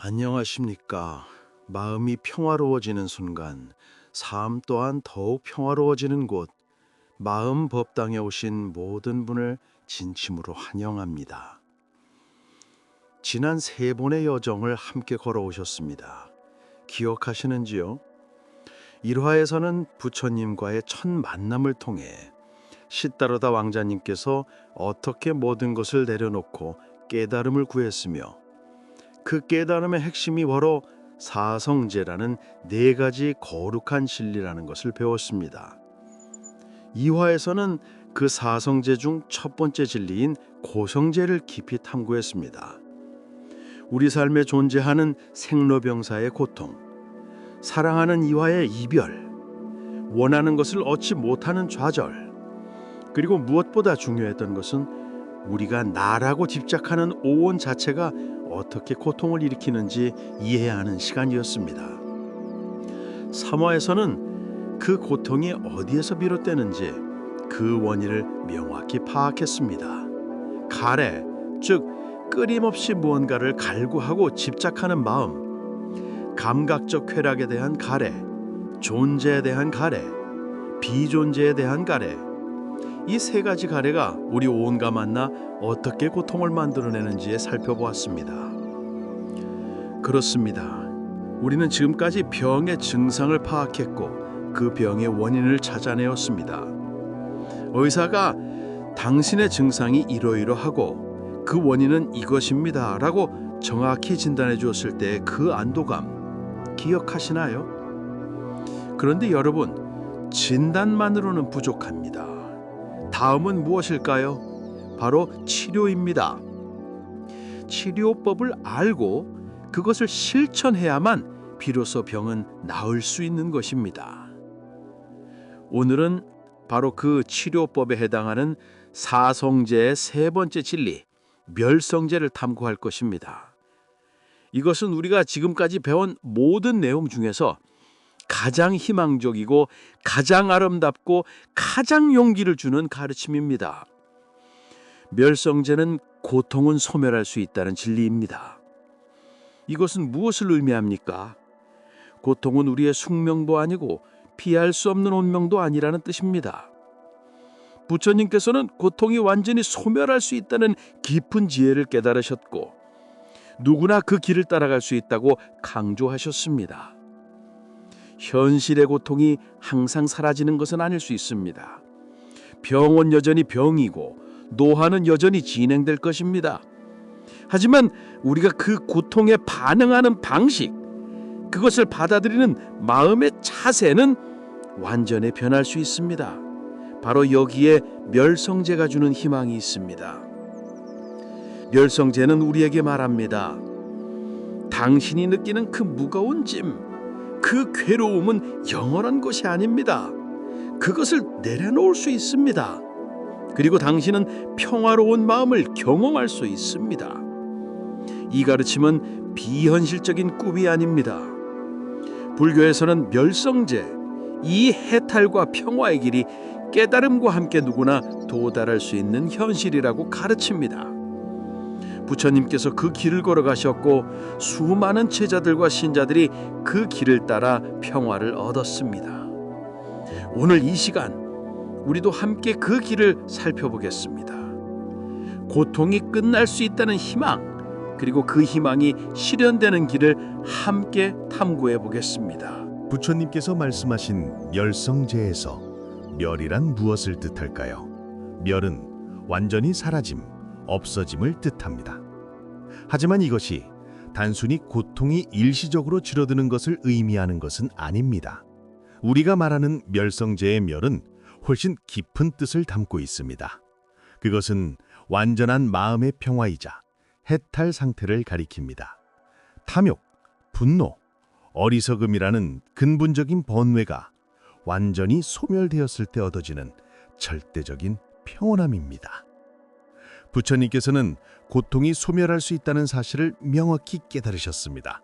안녕하십니까. 마음이 평화로워지는 순간, 삶 또한 더욱 평화로워지는 곳, 마음 법당에 오신 모든 분을 진심으로 환영합니다. 지난 세 번의 여정을 함께 걸어오셨습니다. 기억하시는지요? 1화에서는 부처님과의 첫 만남을 통해 시다르다 왕자님께서 어떻게 모든 것을 내려놓고 깨달음을 구했으며 그 깨달음의 핵심이 바로 사성제라는 네 가지 거룩한 진리라는 것을 배웠습니다. 2화에서는 그 사성제 중 첫 번째 진리인 고성제를 깊이 탐구했습니다. 우리 삶에 존재하는 생로병사의 고통, 사랑하는 이와의 이별, 원하는 것을 얻지 못하는 좌절, 그리고 무엇보다 중요했던 것은 우리가 나라고 집착하는 오온 자체가 어떻게 고통을 일으키는지 이해해야 하는 시간이었습니다. 3화에서는 그 고통이 어디에서 비롯되는지 그 원인을 명확히 파악했습니다. 가래, 즉 끊임없이 무언가를 갈구하고 집착하는 마음, 감각적 쾌락에 대한 가래, 존재에 대한 가래, 비존재에 대한 가래, 이 세 가지 가래가 우리 오온과 만나 어떻게 고통을 만들어내는지 살펴보았습니다. 그렇습니다. 우리는 지금까지 병의 증상을 파악했고 그 병의 원인을 찾아내었습니다. 의사가 당신의 증상이 이러이러하고 그 원인은 이것입니다 라고 정확히 진단해 주었을 때 그 안도감 기억하시나요? 그런데 여러분, 진단만으로는 부족합니다. 다음은 무엇일까요? 바로 치료입니다. 치료법을 알고 그것을 실천해야만 비로소 병은 나을 수 있는 것입니다. 오늘은 바로 그 치료법에 해당하는 사성제의 세 번째 진리, 멸성제를 탐구할 것입니다. 이것은 우리가 지금까지 배운 모든 내용 중에서 가장 희망적이고 가장 아름답고 가장 용기를 주는 가르침입니다. 멸성제는 고통은 소멸할 수 있다는 진리입니다. 이것은 무엇을 의미합니까? 고통은 우리의 숙명도 아니고 피할 수 없는 운명도 아니라는 뜻입니다. 부처님께서는 고통이 완전히 소멸할 수 있다는 깊은 지혜를 깨달으셨고 누구나 그 길을 따라갈 수 있다고 강조하셨습니다. 현실의 고통이 항상 사라지는 것은 아닐 수 있습니다. 병은 여전히 병이고 노화는 여전히 진행될 것입니다. 하지만 우리가 그 고통에 반응하는 방식, 그것을 받아들이는 마음의 자세는 완전히 변할 수 있습니다. 바로 여기에 멸성제가 주는 희망이 있습니다. 멸성제는 우리에게 말합니다. 당신이 느끼는 그 무거운 짐, 그 괴로움은 영원한 것이 아닙니다. 그것을 내려놓을 수 있습니다. 그리고 당신은 평화로운 마음을 경험할 수 있습니다. 이 가르침은 비현실적인 꿈이 아닙니다. 불교에서는 멸성제, 이 해탈과 평화의 길이 깨달음과 함께 누구나 도달할 수 있는 현실이라고 가르칩니다. 부처님께서 그 길을 걸어가셨고 수많은 제자들과 신자들이 그 길을 따라 평화를 얻었습니다. 오늘 이 시간 우리도 함께 그 길을 살펴보겠습니다. 고통이 끝날 수 있다는 희망, 그리고 그 희망이 실현되는 길을 함께 탐구해 보겠습니다. 부처님께서 말씀하신 멸성제에서 멸이란 무엇을 뜻할까요? 멸은 완전히 사라짐, 없어짐을 뜻합니다. 하지만 이것이 단순히 고통이 일시적으로 줄어드는 것을 의미하는 것은 아닙니다. 우리가 말하는 멸성제의 멸은 훨씬 깊은 뜻을 담고 있습니다. 그것은 완전한 마음의 평화이자 해탈 상태를 가리킵니다. 탐욕, 분노, 어리석음이라는 근본적인 번뇌가 완전히 소멸되었을 때 얻어지는 절대적인 평온함입니다. 부처님께서는 고통이 소멸할 수 있다는 사실을 명확히 깨달으셨습니다.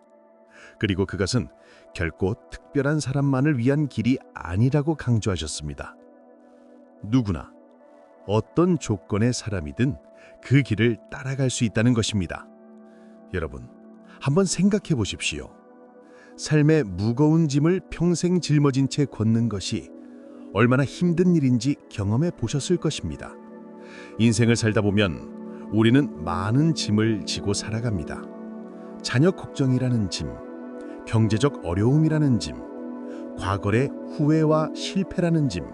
그리고 그것은 결코 특별한 사람만을 위한 길이 아니라고 강조하셨습니다. 누구나 어떤 조건의 사람이든 그 길을 따라갈 수 있다는 것입니다. 여러분, 한번 생각해 보십시오. 삶의 무거운 짐을 평생 짊어진 채 걷는 것이 얼마나 힘든 일인지 경험해 보셨을 것입니다. 인생을 살다 보면 우리는 많은 짐을 지고 살아갑니다. 자녀 걱정이라는 짐, 경제적 어려움이라는 짐, 과거의 후회와 실패라는 짐,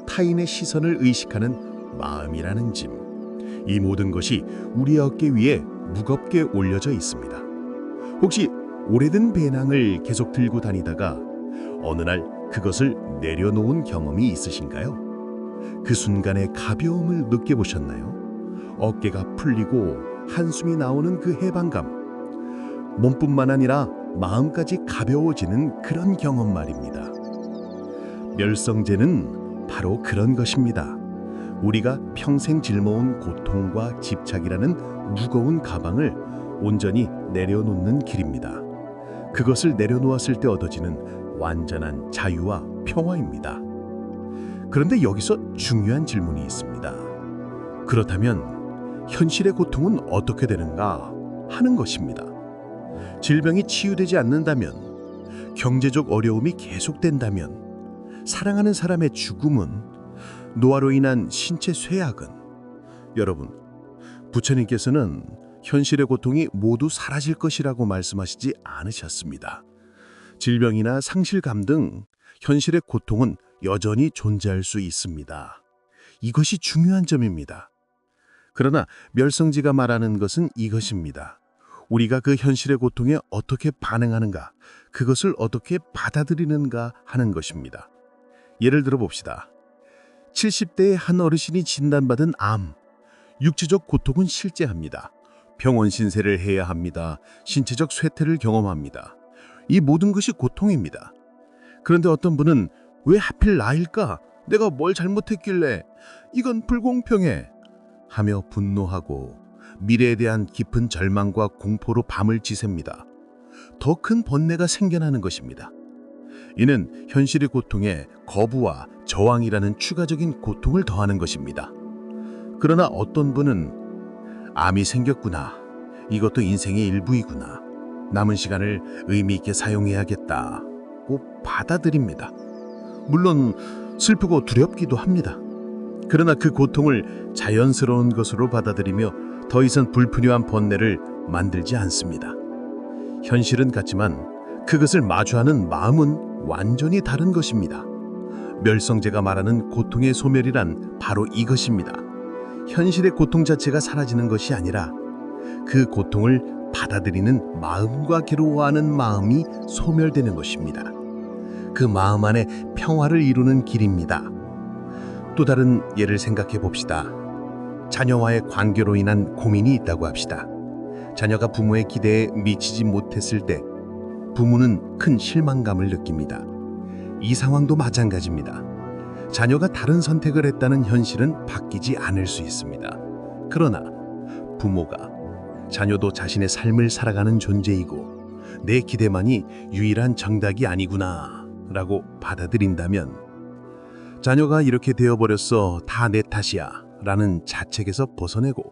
타인의 시선을 의식하는 마음이라는 짐. 이 모든 것이 우리 어깨 위에 무겁게 올려져 있습니다. 혹시 오래된 배낭을 계속 들고 다니다가 어느 날 그것을 내려놓은 경험이 있으신가요? 그 순간의 가벼움을 느껴보셨나요? 어깨가 풀리고 한숨이 나오는 그 해방감. 몸뿐만 아니라 마음까지 가벼워지는 그런 경험 말입니다. 멸성제는 바로 그런 것입니다. 우리가 평생 짊어온 고통과 집착이라는 무거운 가방을 온전히 내려놓는 길입니다. 그것을 내려놓았을 때 얻어지는 완전한 자유와 평화입니다. 그런데 여기서 중요한 질문이 있습니다. 그렇다면 현실의 고통은 어떻게 되는가 하는 것입니다. 질병이 치유되지 않는다면, 경제적 어려움이 계속된다면, 사랑하는 사람의 죽음은, 노화로 인한 신체 쇠약은, 여러분, 부처님께서는 현실의 고통이 모두 사라질 것이라고 말씀하시지 않으셨습니다. 질병이나 상실감 등 현실의 고통은 여전히 존재할 수 있습니다. 이것이 중요한 점입니다. 그러나 멸성지가 말하는 것은 이것입니다. 우리가 그 현실의 고통에 어떻게 반응하는가, 그것을 어떻게 받아들이는가 하는 것입니다. 예를 들어 봅시다. 70대의 한 어르신이 진단받은 암, 육체적 고통은 실제합니다. 병원 신세를 해야 합니다. 신체적 쇠퇴를 경험합니다. 이 모든 것이 고통입니다. 그런데 어떤 분은 왜 하필 나일까? 내가 뭘 잘못했길래? 이건 불공평해! 하며 분노하고 미래에 대한 깊은 절망과 공포로 밤을 지새웁니다. 더 큰 번뇌가 생겨나는 것입니다. 이는 현실의 고통에 거부와 저항이라는 추가적인 고통을 더하는 것입니다. 그러나 어떤 분은 암이 생겼구나. 이것도 인생의 일부이구나. 남은 시간을 의미 있게 사용해야겠다고 받아들입니다. 물론 슬프고 두렵기도 합니다. 그러나 그 고통을 자연스러운 것으로 받아들이며 더 이상 불필요한 번뇌를 만들지 않습니다. 현실은 같지만 그것을 마주하는 마음은 완전히 다른 것입니다. 멸성제가 말하는 고통의 소멸이란 바로 이것입니다. 현실의 고통 자체가 사라지는 것이 아니라 그 고통을 받아들이는 마음과 괴로워하는 마음이 소멸되는 것입니다. 그 마음 안에 평화를 이루는 길입니다. 또 다른 예를 생각해 봅시다. 자녀와의 관계로 인한 고민이 있다고 합시다. 자녀가 부모의 기대에 미치지 못했을 때 부모는 큰 실망감을 느낍니다. 이 상황도 마찬가지입니다. 자녀가 다른 선택을 했다는 현실은 바뀌지 않을 수 있습니다. 그러나 부모가 자녀도 자신의 삶을 살아가는 존재이고 내 기대만이 유일한 정답이 아니구나 라고 받아들인다면, 자녀가 이렇게 되어버렸어, 다 내 탓이야 라는 자책에서 벗어내고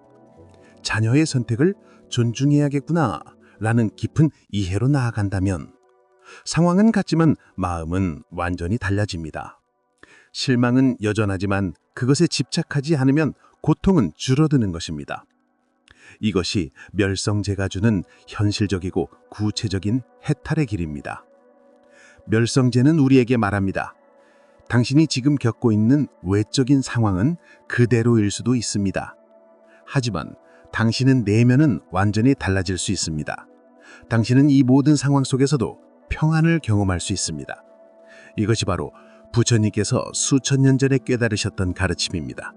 자녀의 선택을 존중해야겠구나 라는 깊은 이해로 나아간다면, 상황은 같지만 마음은 완전히 달라집니다. 실망은 여전하지만 그것에 집착하지 않으면 고통은 줄어드는 것입니다. 이것이 멸성제가 주는 현실적이고 구체적인 해탈의 길입니다. 멸성제는 우리에게 말합니다. 당신이 지금 겪고 있는 외적인 상황은 그대로일 수도 있습니다. 하지만 당신의 내면은 완전히 달라질 수 있습니다. 당신은 이 모든 상황 속에서도 평안을 경험할 수 있습니다. 이것이 바로 부처님께서 수천 년 전에 깨달으셨던 가르침입니다.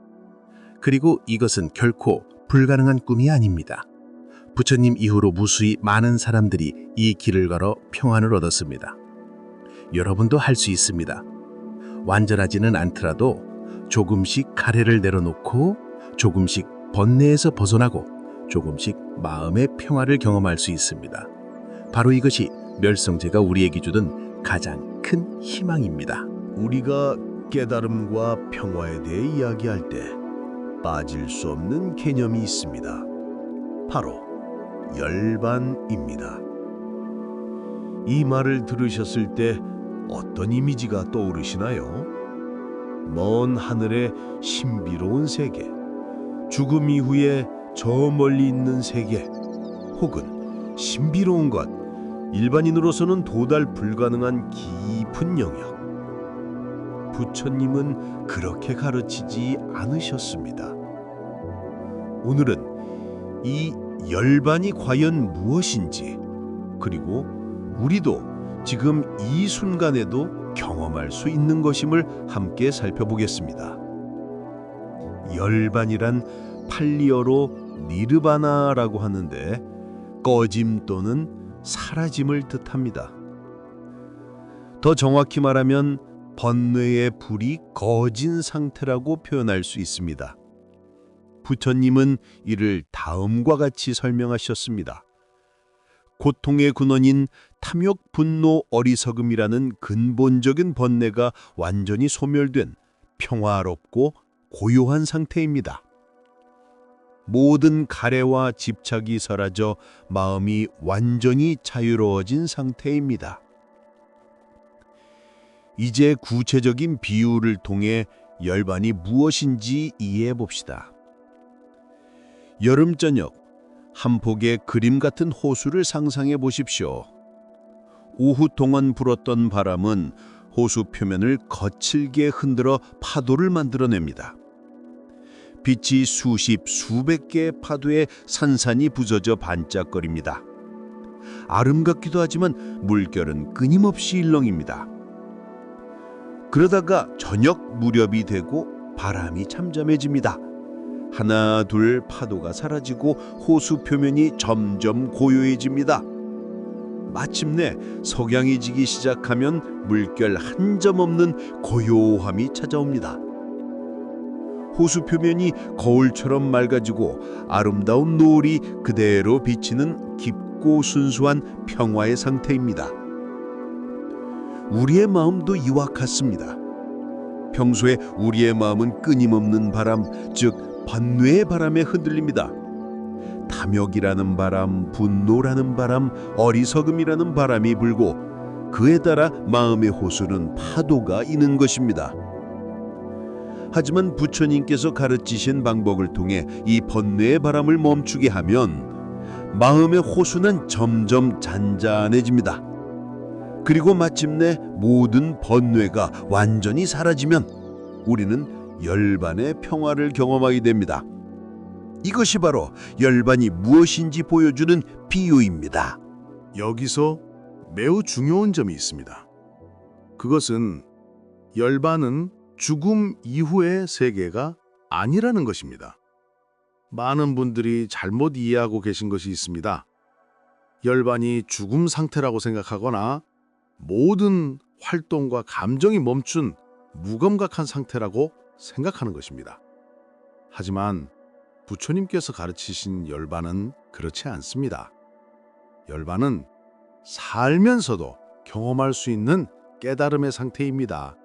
그리고 이것은 결코 불가능한 꿈이 아닙니다. 부처님 이후로 무수히 많은 사람들이 이 길을 걸어 평안을 얻었습니다. 여러분도 할 수 있습니다. 완전하지는 않더라도 조금씩 가래를 내려놓고, 조금씩 번뇌에서 벗어나고, 조금씩 마음의 평화를 경험할 수 있습니다. 바로 이것이 멸성제가 우리에게 주는 가장 큰 희망입니다. 우리가 깨달음과 평화에 대해 이야기할 때 빠질 수 없는 개념이 있습니다. 바로 열반입니다. 이 말을 들으셨을 때 어떤 이미지가 떠오르시나요? 먼 하늘의 신비로운 세계, 죽음 이후에 저 멀리 있는 세계, 혹은 신비로운 것, 일반인으로서는 도달 불가능한 깊은 영역. 부처님은 그렇게 가르치지 않으셨습니다. 오늘은 이 열반이 과연 무엇인지, 그리고 우리도 지금 이 순간에도 경험할 수 있는 것임을 함께 살펴보겠습니다. 열반이란 팔리어로 니르바나라고 하는데 꺼짐 또는 사라짐을 뜻합니다. 더 정확히 말하면 번뇌의 불이 꺼진 상태라고 표현할 수 있습니다. 부처님은 이를 다음과 같이 설명하셨습니다. 고통의 근원인 탐욕, 분노, 어리석음이라는 근본적인 번뇌가 완전히 소멸된 평화롭고 고요한 상태입니다. 모든 가래와 집착이 사라져 마음이 완전히 자유로워진 상태입니다. 이제 구체적인 비유를 통해 열반이 무엇인지 이해해 봅시다. 여름 저녁, 한 폭의 그림 같은 호수를 상상해 보십시오. 오후 동안 불었던 바람은 호수 표면을 거칠게 흔들어 파도를 만들어냅니다. 빛이 수십, 수백 개의 파도에 산산이 부서져 반짝거립니다. 아름답기도 하지만 물결은 끊임없이 일렁입니다. 그러다가 저녁 무렵이 되고 바람이 잠잠해집니다. 하나 둘 파도가 사라지고 호수 표면이 점점 고요해집니다. 마침내 석양이 지기 시작하면 물결 한 점 없는 고요함이 찾아옵니다. 호수 표면이 거울처럼 맑아지고 아름다운 노을이 그대로 비치는 깊고 순수한 평화의 상태입니다. 우리의 마음도 이와 같습니다. 평소에 우리의 마음은 끊임없는 바람, 즉 번뇌의 바람에 흔들립니다. 탐욕이라는 바람, 분노라는 바람, 어리석음이라는 바람이 불고 그에 따라 마음의 호수는 파도가 이는 것입니다. 하지만 부처님께서 가르치신 방법을 통해 이 번뇌의 바람을 멈추게 하면 마음의 호수는 점점 잔잔해집니다. 그리고 마침내 모든 번뇌가 완전히 사라지면 우리는 열반의 평화를 경험하게 됩니다. 이것이 바로 열반이 무엇인지 보여주는 비유입니다. 여기서 매우 중요한 점이 있습니다. 그것은 열반은 죽음 이후의 세계가 아니라는 것입니다. 많은 분들이 잘못 이해하고 계신 것이 있습니다. 열반이 죽음 상태라고 생각하거나 모든 활동과 감정이 멈춘 무감각한 상태라고 생각하는 것입니다. 하지만 부처님께서 가르치신 열반은 그렇지 않습니다. 열반은 살면서도 경험할 수 있는 깨달음의 상태입니다.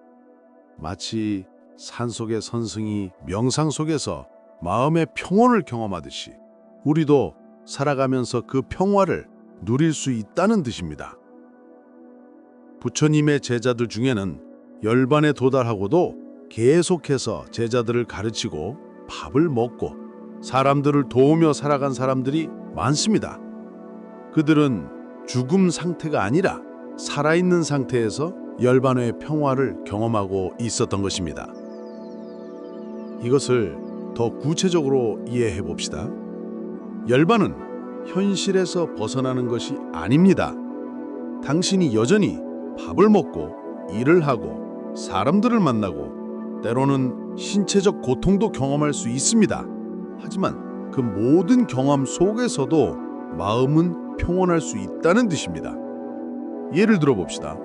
마치 산속의 선승이 명상 속에서 마음의 평온을 경험하듯이 우리도 살아가면서 그 평화를 누릴 수 있다는 뜻입니다. 부처님의 제자들 중에는 열반에 도달하고도 계속해서 제자들을 가르치고 밥을 먹고 사람들을 도우며 살아간 사람들이 많습니다. 그들은 죽음 상태가 아니라 살아있는 상태에서 열반의 평화를 경험하고 있었던 것입니다. 이것을 더 구체적으로 이해해 봅시다. 열반은 현실에서 벗어나는 것이 아닙니다. 당신이 여전히 밥을 먹고 일을 하고 사람들을 만나고 때로는 신체적 고통도 경험할 수 있습니다. 하지만 그 모든 경험 속에서도 마음은 평온할 수 있다는 뜻입니다. 예를 들어 봅시다.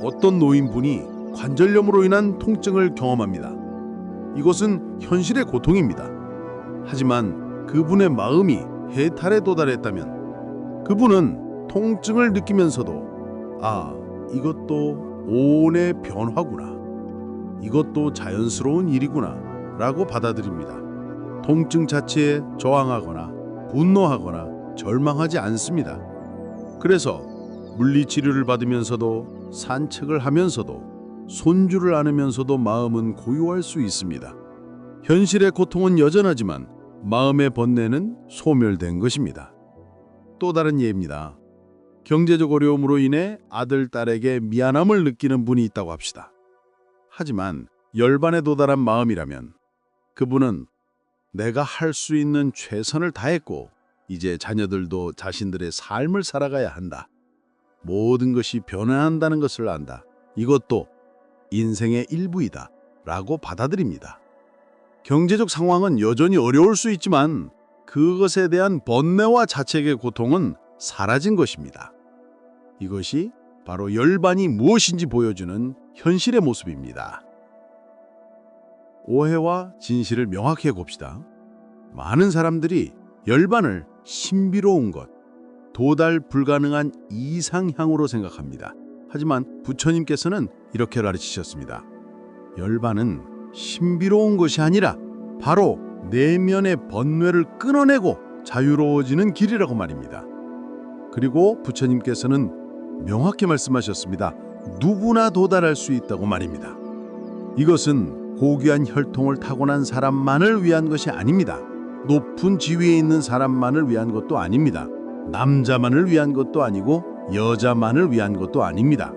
어떤 노인분이 관절염으로 인한 통증을 경험합니다. 이것은 현실의 고통입니다. 하지만 그분의 마음이 해탈에 도달했다면 그분은 통증을 느끼면서도 이것도 오온의 변화구나. 이것도 자연스러운 일이구나 라고 받아들입니다. 통증 자체에 저항하거나 분노하거나 절망하지 않습니다. 그래서 물리치료를 받으면서도 산책을 하면서도 손주를 안으면서도 마음은 고요할 수 있습니다. 현실의 고통은 여전하지만 마음의 번뇌는 소멸된 것입니다. 또 다른 예입니다. 경제적 어려움으로 인해 아들, 딸에게 미안함을 느끼는 분이 있다고 합시다. 하지만 열반에 도달한 마음이라면 그분은 내가 할 수 있는 최선을 다했고 이제 자녀들도 자신들의 삶을 살아가야 한다. 모든 것이 변화한다는 것을 안다. 이것도 인생의 일부이다. 라고 받아들입니다. 경제적 상황은 여전히 어려울 수 있지만 그것에 대한 번뇌와 자책의 고통은 사라진 것입니다. 이것이 바로 열반이 무엇인지 보여주는 현실의 모습입니다. 오해와 진실을 명확히 해봅시다. 많은 사람들이 열반을 신비로운 것, 도달 불가능한 이상향으로 생각합니다. 하지만 부처님께서는 이렇게 가르치셨습니다. 열반은 신비로운 것이 아니라 바로 내면의 번뇌를 끊어내고 자유로워지는 길이라고 말입니다. 그리고 부처님께서는 명확히 말씀하셨습니다. 누구나 도달할 수 있다고 말입니다. 이것은 고귀한 혈통을 타고난 사람만을 위한 것이 아닙니다. 높은 지위에 있는 사람만을 위한 것도 아닙니다. 남자만을 위한 것도 아니고 여자만을 위한 것도 아닙니다.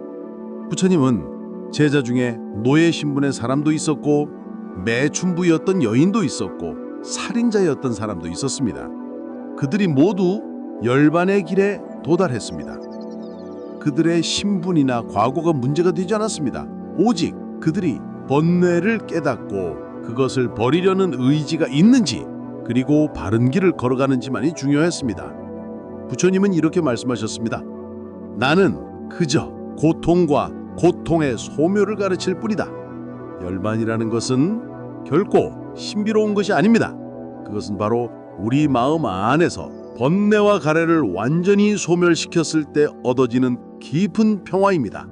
부처님은 제자 중에 노예 신분의 사람도 있었고 매춘부였던 여인도 있었고 살인자였던 사람도 있었습니다. 그들이 모두 열반의 길에 도달했습니다. 그들의 신분이나 과거가 문제가 되지 않았습니다. 오직 그들이 번뇌를 깨닫고 그것을 버리려는 의지가 있는지 그리고 바른 길을 걸어가는지만이 중요했습니다. 부처님은 이렇게 말씀하셨습니다. 나는 그저 고통과 고통의 소멸을 가르칠 뿐이다. 열반이라는 것은 결코 신비로운 것이 아닙니다. 그것은 바로 우리 마음 안에서 번뇌와 가래를 완전히 소멸시켰을 때 얻어지는 깊은 평화입니다.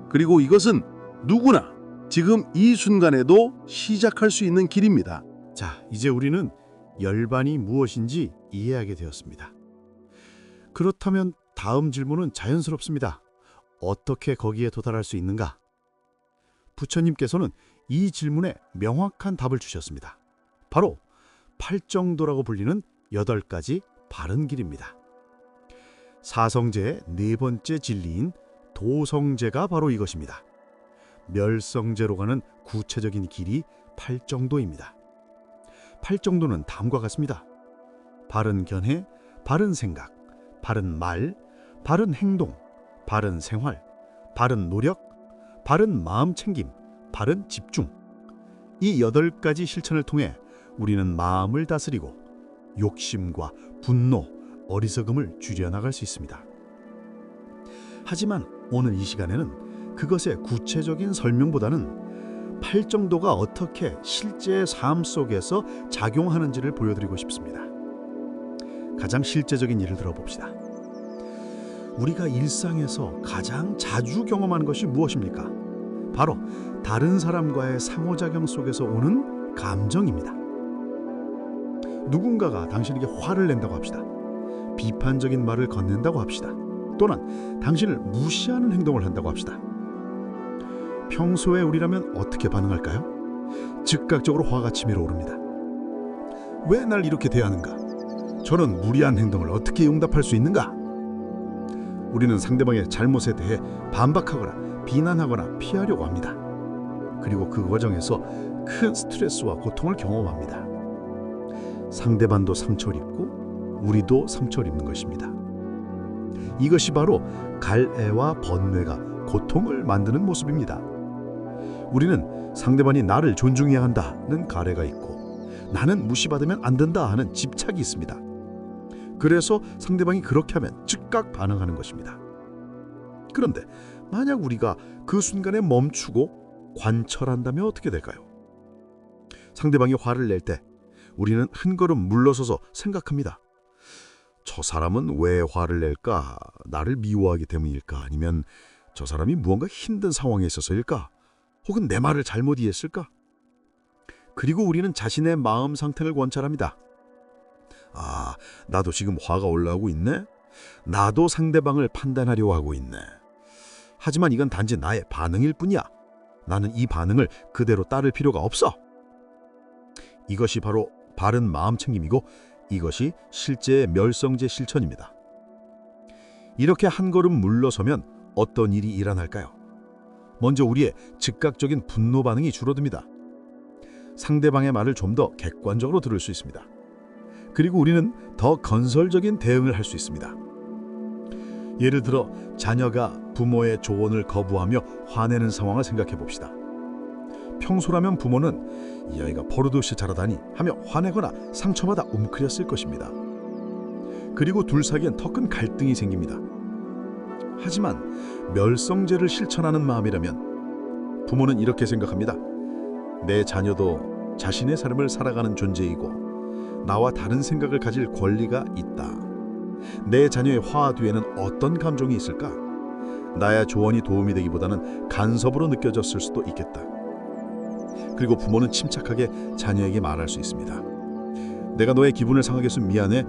그리고 이것은 누구나 지금 이 순간에도 시작할 수 있는 길입니다. 자, 이제 우리는 열반이 무엇인지 이해하게 되었습니다. 그렇다면 다음 질문은 자연스럽습니다. 어떻게 거기에 도달할 수 있는가? 부처님께서는 이 질문에 명확한 답을 주셨습니다. 바로 팔정도라고 불리는 8가지 바른 길입니다. 사성제의 네 번째 진리인 도성제가 바로 이것입니다. 멸성제로 가는 구체적인 길이 팔정도입니다. 팔정도는 다음과 같습니다. 바른 견해, 바른 생각, 바른 말, 바른 행동, 바른 생활, 바른 노력, 바른 마음 챙김, 바른 집중. 이 8가지 실천을 통해 우리는 마음을 다스리고 욕심과 분노, 어리석음을 줄여나갈 수 있습니다. 하지만 오늘 이 시간에는 그것의 구체적인 설명보다는 팔정도가 어떻게 실제 삶 속에서 작용하는지를 보여드리고 싶습니다. 가장 실제적인 예를 들어봅시다. 우리가 일상에서 가장 자주 경험하는 것이 무엇입니까? 바로 다른 사람과의 상호작용 속에서 오는 감정입니다. 누군가가 당신에게 화를 낸다고 합시다. 비판적인 말을 건넨다고 합시다. 또는 당신을 무시하는 행동을 한다고 합시다. 평소에 우리라면 어떻게 반응할까요? 즉각적으로 화가 치밀어 오릅니다. 왜 날 이렇게 대하는가? 저런 무리한 행동을 어떻게 용납할 수 있는가? 우리는 상대방의 잘못에 대해 반박하거나 비난하거나 피하려고 합니다. 그리고 그 과정에서 큰 스트레스와 고통을 경험합니다. 상대방도 상처를 입고 우리도 상처를 입는 것입니다. 이것이 바로 갈애와 번뇌가 고통을 만드는 모습입니다. 우리는 상대방이 나를 존중해야 한다는 갈애가 있고 나는 무시받으면 안 된다 하는 집착이 있습니다. 그래서 상대방이 그렇게 하면 즉각 반응하는 것입니다. 그런데 만약 우리가 그 순간에 멈추고 관철한다면 어떻게 될까요? 상대방이 화를 낼 때 우리는 한 걸음 물러서서 생각합니다. 저 사람은 왜 화를 낼까? 나를 미워하기 때문일까? 아니면 저 사람이 무언가 힘든 상황에 있어서일까? 혹은 내 말을 잘못 이해했을까? 그리고 우리는 자신의 마음 상태를 관찰합니다. 아, 나도 지금 화가 올라오고 있네? 나도 상대방을 판단하려고 하고 있네. 하지만 이건 단지 나의 반응일 뿐이야. 나는 이 반응을 그대로 따를 필요가 없어. 이것이 바로 바른 마음 챙김이고 이것이 실제의 멸성제 실천입니다. 이렇게 한 걸음 물러서면 어떤 일이 일어날까요? 먼저 우리의 즉각적인 분노 반응이 줄어듭니다. 상대방의 말을 좀 더 객관적으로 들을 수 있습니다. 그리고 우리는 더 건설적인 대응을 할 수 있습니다. 예를 들어 자녀가 부모의 조언을 거부하며 화내는 상황을 생각해 봅시다. 평소라면 부모는 이 아이가 버릇없이 자라다니 하며 화내거나 상처받아 웅크렸을 것입니다. 그리고 둘 사이엔 더 큰 갈등이 생깁니다. 하지만 멸성제를 실천하는 마음이라면 부모는 이렇게 생각합니다. 내 자녀도 자신의 삶을 살아가는 존재이고 나와 다른 생각을 가질 권리가 있다. 내 자녀의 화화 뒤에는 어떤 감정이 있을까? 나의 조언이 도움이 되기보다는 간섭으로 느껴졌을 수도 있겠다. 그리고 부모는 침착하게 자녀에게 말할 수 있습니다. 내가 너의 기분을 상하게 해서 미안해.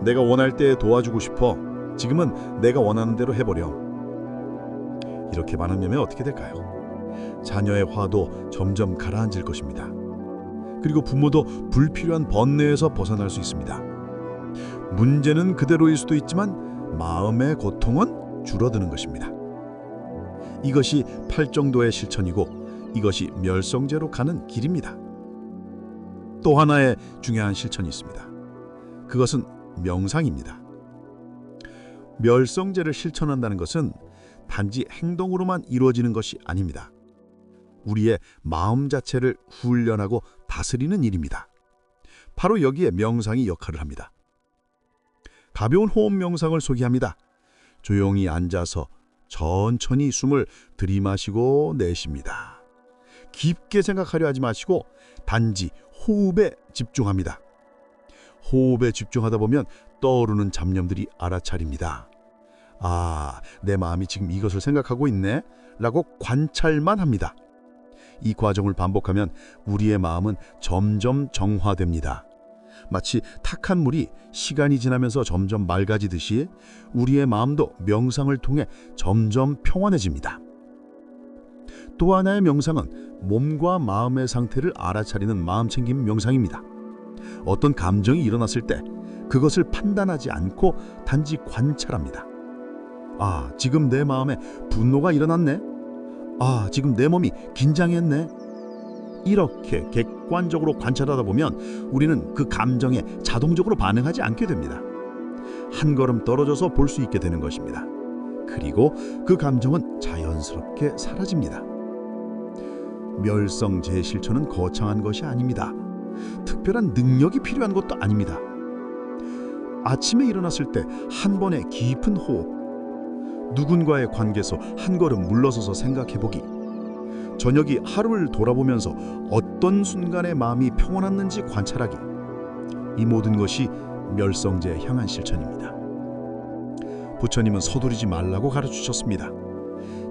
내가 원할 때 도와주고 싶어. 지금은 내가 원하는 대로 해버렴. 이렇게 말하면 어떻게 될까요? 자녀의 화도 점점 가라앉을 것입니다. 그리고 부모도 불필요한 번뇌에서 벗어날 수 있습니다. 문제는 그대로일 수도 있지만 마음의 고통은 줄어드는 것입니다. 이것이 팔정도의 실천이고 이것이 멸성제로 가는 길입니다. 또 하나의 중요한 실천이 있습니다. 그것은 명상입니다. 멸성제를 실천한다는 것은 단지 행동으로만 이루어지는 것이 아닙니다. 우리의 마음 자체를 훈련하고 다스리는 일입니다. 바로 여기에 명상이 역할을 합니다. 가벼운 호흡 명상을 소개합니다. 조용히 앉아서 천천히 숨을 들이마시고 내쉽니다. 깊게 생각하려 하지 마시고 단지 호흡에 집중합니다. 호흡에 집중하다 보면 떠오르는 잡념들이 알아차립니다. 아, 내 마음이 지금 이것을 생각하고 있네? 라고 관찰만 합니다. 이 과정을 반복하면 우리의 마음은 점점 정화됩니다. 마치 탁한 물이 시간이 지나면서 점점 맑아지듯이 우리의 마음도 명상을 통해 점점 평온해집니다. 또 하나의 명상은 몸과 마음의 상태를 알아차리는 마음챙김 명상입니다. 어떤 감정이 일어났을 때 그것을 판단하지 않고 단지 관찰합니다. 아, 지금 내 마음에 분노가 일어났네. 아, 지금 내 몸이 긴장했네. 이렇게 객관적으로 관찰하다 보면 우리는 그 감정에 자동적으로 반응하지 않게 됩니다. 한 걸음 떨어져서 볼 수 있게 되는 것입니다. 그리고 그 감정은 자연스럽게 사라집니다. 멸성제 실천은 거창한 것이 아닙니다. 특별한 능력이 필요한 것도 아닙니다. 아침에 일어났을 때 한 번의 깊은 호흡, 누군가의 관계에서 한 걸음 물러서서 생각해보기, 저녁이 하루를 돌아보면서 어떤 순간에 마음이 평온했는지 관찰하기, 이 모든 것이 멸성제에 향한 실천입니다. 부처님은 서두르지 말라고 가르치셨습니다.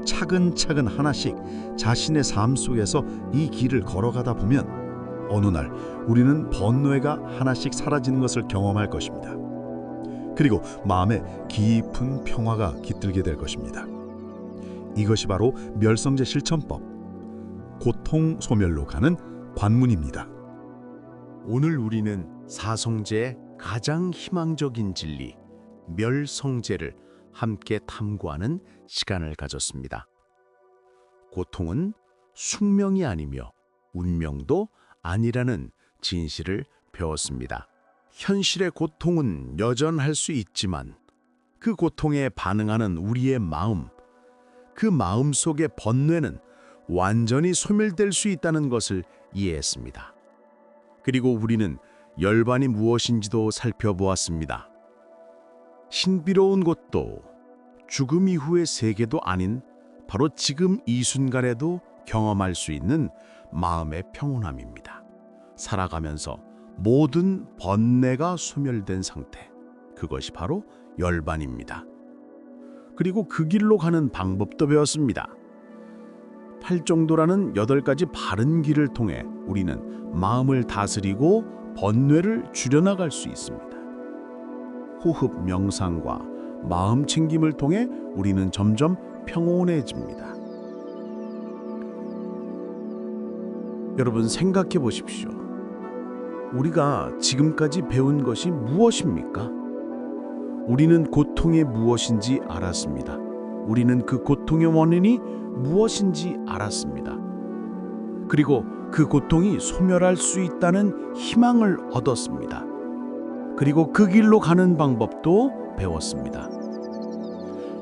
차근차근 하나씩 자신의 삶 속에서 이 길을 걸어가다 보면 어느 날 우리는 번뇌가 하나씩 사라지는 것을 경험할 것입니다. 그리고 마음에 깊은 평화가 깃들게 될 것입니다. 이것이 바로 멸성제 실천법, 고통 소멸로 가는 관문입니다. 오늘 우리는 사성제의 가장 희망적인 진리, 멸성제를 함께 탐구하는 시간을 가졌습니다. 고통은 숙명이 아니며 운명도 아니라는 진실을 배웠습니다. 현실의 고통은 여전할 수 있지만 그 고통에 반응하는 우리의 마음, 그 마음 속의 번뇌는 완전히 소멸될 수 있다는 것을 이해했습니다. 그리고 우리는 열반이 무엇인지도 살펴보았습니다. 신비로운 것도 죽음 이후의 세계도 아닌 바로 지금 이 순간에도 경험할 수 있는 마음의 평온함입니다. 살아가면서 모든 번뇌가 소멸된 상태, 그것이 바로 열반입니다. 그리고 그 길로 가는 방법도 배웠습니다. 팔정도라는 8가지 바른 길을 통해 우리는 마음을 다스리고 번뇌를 줄여나갈 수 있습니다. 호흡 명상과 마음 챙김을 통해 우리는 점점 평온해집니다. 여러분 생각해 보십시오. 우리가 지금까지 배운 것이 무엇입니까? 우리는 고통이 무엇인지 알았습니다. 우리는 그 고통의 원인이 무엇인지 알았습니다. 그리고 그 고통이 소멸할 수 있다는 희망을 얻었습니다. 그리고 그 길로 가는 방법도 배웠습니다.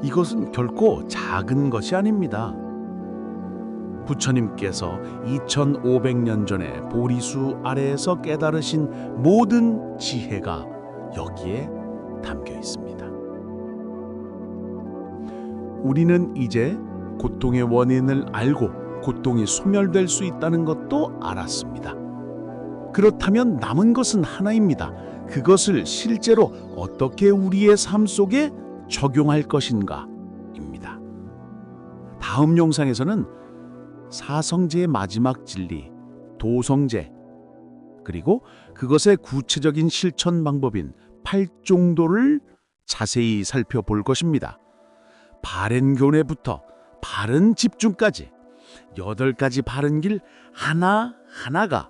이것은 결코 작은 것이 아닙니다. 부처님께서 2500년 전에 보리수 아래에서 깨달으신 모든 지혜가 여기에 담겨 있습니다. 우리는 이제 고통의 원인을 알고 고통이 소멸될 수 있다는 것도 알았습니다. 그렇다면 남은 것은 하나입니다. 그것을 실제로 어떻게 우리의 삶 속에 적용할 것인가입니다. 다음 영상에서는 사성제의 마지막 진리, 도성제, 그리고 그것의 구체적인 실천 방법인 8종도를 자세히 살펴볼 것입니다. 바른 교뇌부터 바른 집중까지 8가지 바른 길 하나하나가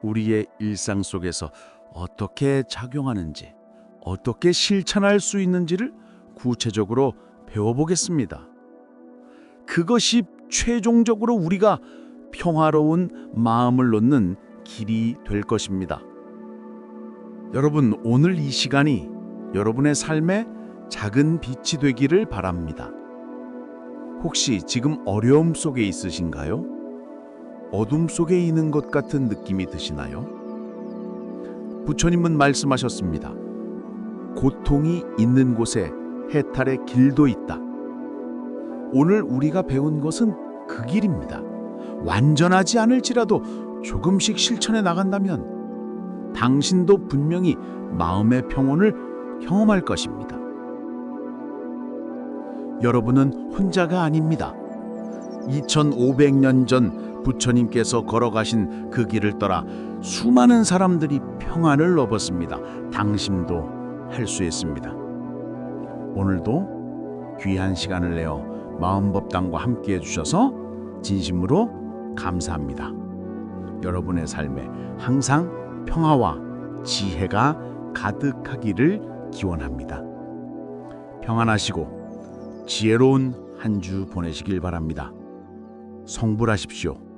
우리의 일상 속에서 어떻게 작용하는지, 어떻게 실천할 수 있는지를 구체적으로 배워보겠습니다. 그것이 최종적으로 우리가 평화로운 마음을 놓는 길이 될 것입니다. 여러분, 오늘 이 시간이 여러분의 삶에 작은 빛이 되기를 바랍니다. 혹시 지금 어려움 속에 있으신가요? 어둠 속에 있는 것 같은 느낌이 드시나요? 부처님은 말씀하셨습니다. 고통이 있는 곳에 해탈의 길도 있다. 오늘 우리가 배운 것은 그 길입니다. 완전하지 않을지라도 조금씩 실천해 나간다면 당신도 분명히 마음의 평온을 경험할 것입니다. 여러분은 혼자가 아닙니다. 2500년 전 부처님께서 걸어가신 그 길을 따라 수많은 사람들이 평안을 얻었습니다. 당신도 할 수 있습니다. 오늘도 귀한 시간을 내어 마음법당과 함께 해주셔서 진심으로 감사합니다. 여러분의 삶에 항상 평화와 지혜가 가득하기를 기원합니다. 평안하시고 지혜로운 한 주 보내시길 바랍니다. 성불하십시오.